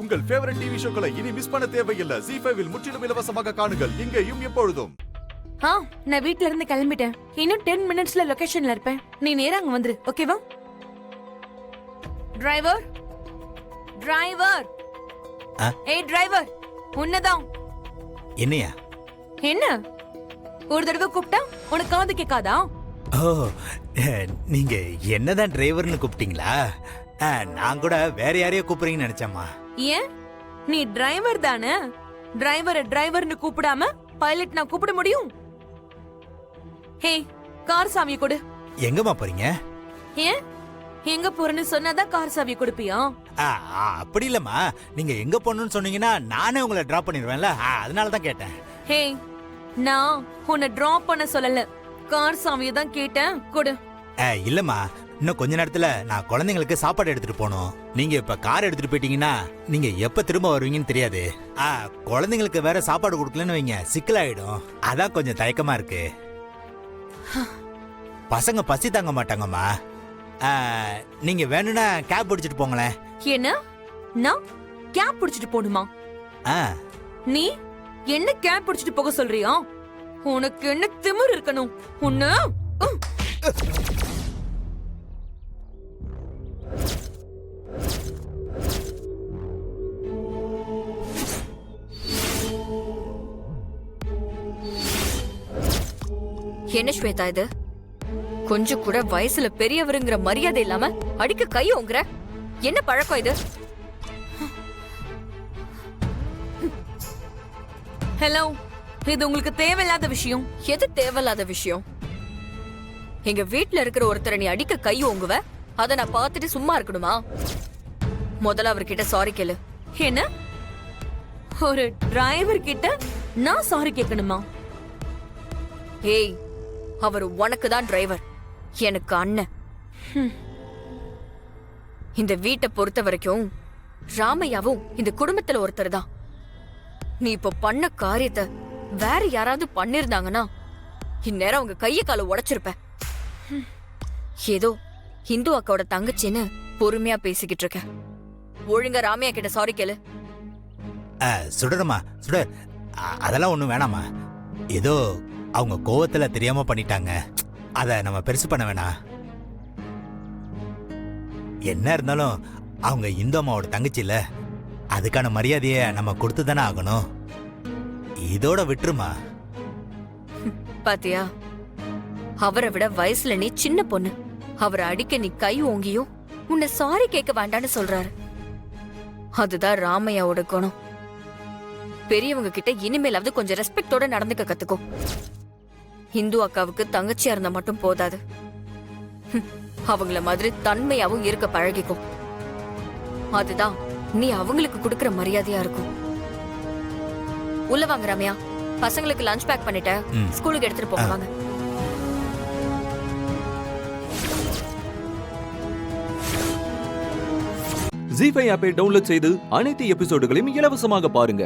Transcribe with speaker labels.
Speaker 1: உங்கள் favourite TV ஷோக்களை இனி miss பண்ண தேவையில்லை. ZEE5 இல் முற்றிலும் இலவசமாக காணுங்கள். இங்கேயும் எப்பொழுதும்.
Speaker 2: நான் வீட்ல இருந்து கிளம்பிட்டேன். இன்னும் 10 மினிட்ஸ்ல லொகேஷன்ல இருப்பேன். நீ நேரா அங்க வந்துரு, ஓகேவா? Driver, driver. ஏய் டிரைவர், உன்னதான்.
Speaker 3: என்னையா?
Speaker 2: என்ன ஒரு தடவை கூப்பிட்டா உனக்கு காது கேட்காதா?
Speaker 3: ஓ, நீங்க என்னதான் டிரைவர்னு கூப்பிட்டீங்களா? நான் கூட வேற யாரையோ கூப்பிடுறீங்கன்னு நினைச்சேம்மா.
Speaker 2: ஏன், நீ டிரைவர் தானே? டிரைவர்னு கூப்பிடாம பைலட் நான் கூப்பிட முடியும்? ஹே, கார் சாவியை கொடு.
Speaker 3: எங்கம்மா போறீங்க?
Speaker 2: ஏன், எங்க போறேன்னு சொன்னாதான் கார் சாவியை கொடுப்பியா?
Speaker 3: அப்படி இல்லம்மா, நீங்க எங்க போகணும்னு சொன்னீங்கன்னா நானே உங்களை டிராப் பண்ணிடுவேன்ல, அதனால தான் கேட்டேன்.
Speaker 2: ஹே, நான் உன்னை டிராப் பண்ண சொல்லல, கார் சாவியை தான் கேட்டேன், கொடு.
Speaker 3: இல்லம்மா, இன்னும் கொஞ்ச நேரத்துல நான் குழந்தைங்களுக்கு சாப்பாடு எடுத்துட்டு போகணும். நீங்க இப்ப கார் எடுத்துட்டு போயிட்டீங்கன்னா நீங்க எப்ப திரும்ப வருவீங்கன்னு தெரியாது. குழந்தைங்களுக்கு வேற சாப்பாடு கொடுக்கலன்னு வைங்க, சிக்கலாயிடும். அதான் கொஞ்சம் தயக்கமா இருக்கு. பசங்க பசி தாங்க மாட்டாங்கம்மா. நீங்க வேணும்னா கேப் பிடிச்சிட்டு போங்களேன்.
Speaker 2: என்ன, நான் கேப் பிடிச்சிட்டு போணுமா? நீ என்ன கேப் பிடிச்சிட்டு போக சொல்றியா? உனக்கு என்ன திமிரு இருக்கணும்? உன்ன
Speaker 4: என்ன ஸ்வேதா இது? கொஞ்சம் கூட வயசுல பெரியவருங்கிற மரியாதை இல்லாம அடிக்க கை ஓங்குற. என்ன பழக்கம் இது?
Speaker 2: ஹலோ, இது உங்களுக்கு தேவையில்லாத விஷயம்.
Speaker 4: எது தேவையில்லாத விஷயம்? எங்க வீட்ல இருக்கிற ஒருத்தரை நீ அடிக்க கை ஓங்குவ, அத நான் பார்த்துட்டு சும்மா இருக்கணுமா? முதல்ல அவர்கிட்ட சாரி கேளு.
Speaker 2: என்ன, ஒரு டிரைவர் கிட்ட நான் சாரி கேட்கணுமா?
Speaker 4: ஏய், அவர் உனக்கு தான் டிரைவர், எனக்கு அண்ணன். இந்த வீட்டை பொறுத்த வரைக்கும் ராமையாவும் இந்த குடும்பத்துல ஒருத்தர் தான். நீ இப்ப பண்ண காரியத்தை வேற யாராவது பண்ணிருந்தாங்கன்னா இந்நேரம் அவங்க கைய கால உடைச்சிருப்ப. ஏதோ இந்து அக்காவோட தங்கச்சின்னு பொறுமையா பேசிக்கிட்டு இருக்க. ஒழுங்கா ராமையா கிட்ட சாரி கேளு.
Speaker 3: சுடரமா சுடர், அதெல்லாம் ஒண்ணும் வேணாமா. ஏதோ அவங்க கோவத்துல தெரியாம பண்ணிட்டாங்க, அத நம்ம பெருசு பண்ண வேணாம். என்ன இருந்தாலும் அவங்க இந்து அம்மாவோட தங்கச்சி இல்ல, அதுக்கான மரியாதைய நம்ம கொடுத்து தானே ஆகணும். இதோட விட்டுருமா.
Speaker 4: பாத்தியா, அவரை விட வயசுல நீ சின்ன பொண்ணு. அவரை அடிக்க நீ கை ஓங்கியும் உன்னை சாரி கேட்க வேண்டான்னு சொல்றாரு. அதுதான் ராமையாவோட குணம். பெரியவங்க கிட்ட இனிமேலாவது கொஞ்சம் ரெஸ்பெக்டோட நடந்துக்க கத்துக்கோ. இந்து அக்காவுக்கு தங்கச்சியா இருந்தா மட்டும் போதாது, அவங்கள மாதிரி தன்மையாவும் இருக்க பழகிக்கும். அதுதான் நீ அவங்களுக்கு கொடுக்கற மரியாதையா இருக்கும். உள்ள வாங்க ரம்யா, பசங்களுக்கு லஞ்ச் பேக் பண்ணிட்ட, ஸ்கூலுக்கு எடுத்துட்டு போங்க வாங்க.
Speaker 5: ZEE5 ஆப்பை டவுன்லோட் செய்து அனைத்து எபிசோடுகளையும் இலவசமாக பாருங்க.